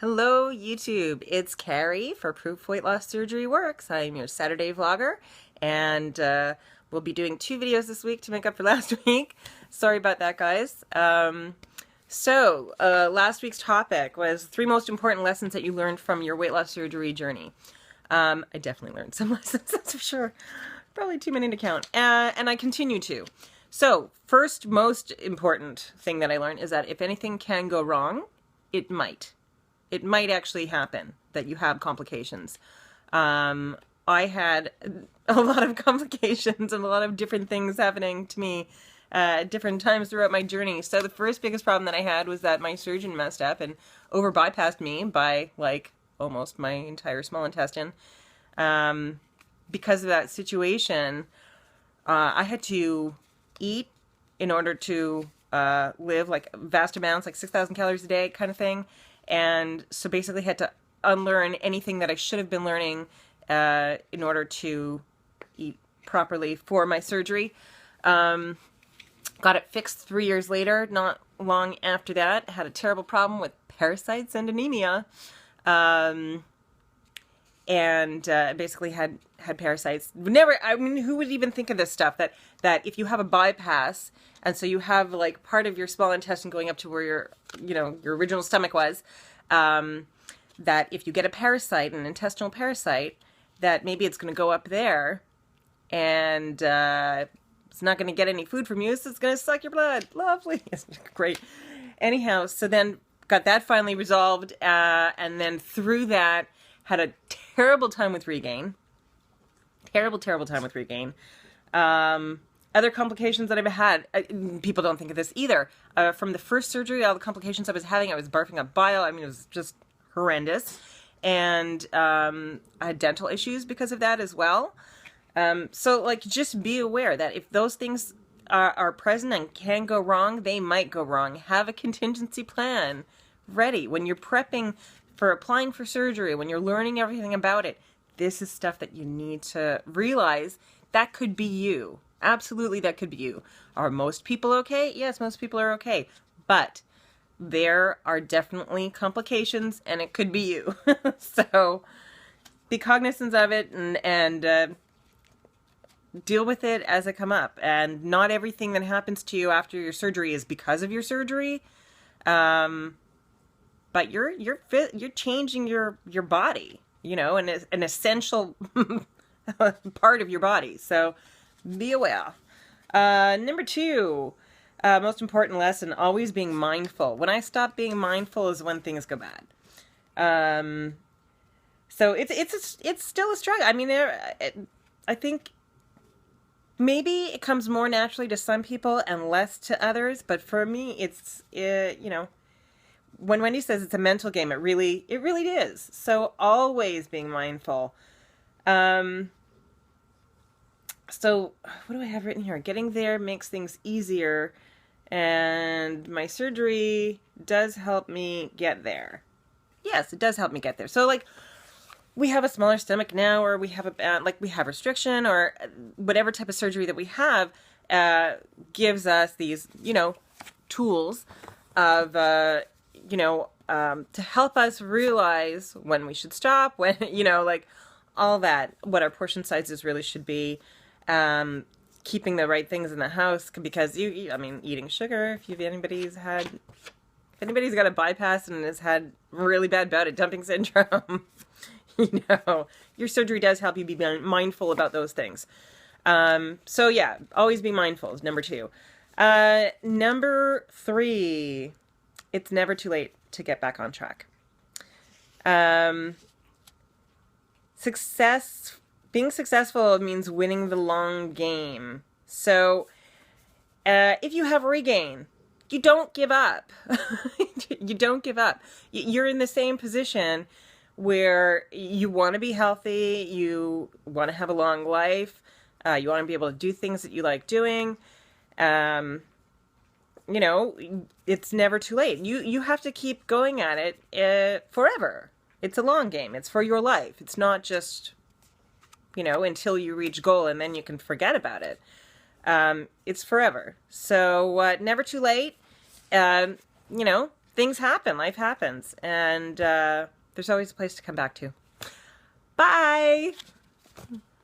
Hello YouTube, it's Carrie for Proof Weight Loss Surgery Works. I am your Saturday vlogger and we'll be doing 2 videos this week to make up for last week. Sorry about that, guys. Last week's topic was 3 most important lessons that you learned from your weight loss surgery journey. I definitely learned some lessons, that's for sure. Probably too many to count. And I continue to. So, first most important thing that I learned is that if anything can go wrong, it might. It might actually happen that you have complications. I had a lot of complications and a lot of different things happening to me at different times throughout my journey. So the first biggest problem that I had was that my surgeon messed up and over bypassed me by like almost my entire small intestine. Because of that situation, I had to eat in order to live like vast amounts, like 6,000 calories a day kind of thing. And so basically had to unlearn anything that I should have been learning in order to eat properly for my surgery. Got it fixed 3 years later, not long after that. Had a terrible problem with parasites and anemia. Basically had parasites. I mean, who would even think of this stuff? That if you have a bypass, and so you have like part of your small intestine going up to where your original stomach was, that if you get a parasite, an intestinal parasite, that maybe it's going to go up there, and it's not going to get any food from you, so it's going to suck your blood. Lovely. Great. Anyhow, so then got that finally resolved, and then through that, had a terrible time with regain. Terrible time with regain. Other complications that I've had, people don't think of this either. From the first surgery, all the complications I was having, I was barfing up bile. I mean, it was just horrendous. And I had dental issues because of that as well. So, like, just be aware that if those things are present and can go wrong, they might go wrong. Have a contingency plan ready. When you're prepping for applying for surgery, when you're learning everything about it, this is stuff that you need to realize that could be you. Absolutely, that could be you. Are most people okay? Yes, most people are okay. But there are definitely complications, and it could be you. So be cognizant of it and deal with it as it come up. And not everything that happens to you after your surgery is because of your surgery. But you're changing your body, and it's an essential part of your body. So be aware. Number 2, most important lesson, always being mindful. When I stop being mindful is when things go bad. So it's still a struggle. I mean, I think maybe it comes more naturally to some people and less to others. But for me, it's when Wendy says it's a mental game, it really is. So always being mindful. So what do I have written here? Getting there makes things easier, and my surgery does help me get there. Yes, it does help me get there. So like, we have a smaller stomach now, or we have we have restriction, or whatever type of surgery that we have gives us these, tools of, to help us realize when we should stop, when, like all that, what our portion sizes really should be. Keeping the right things in the house, because eating sugar, if anybody's got a bypass and has had really bad bout of dumping syndrome, your surgery does help you be mindful about those things. So yeah, always be mindful is number 2. Number 3, it's never too late to get back on track. Being successful means winning the long game. So if you have regain, you don't give up. You don't give up. You're in the same position where you want to be healthy, you want to have a long life, you want to be able to do things that you like doing. It's never too late. You have to keep going at it forever. It's a long game. It's for your life. It's not just until you reach goal and then you can forget about it. It's forever. So never too late. things happen, life happens, and there's always a place to come back to. Bye!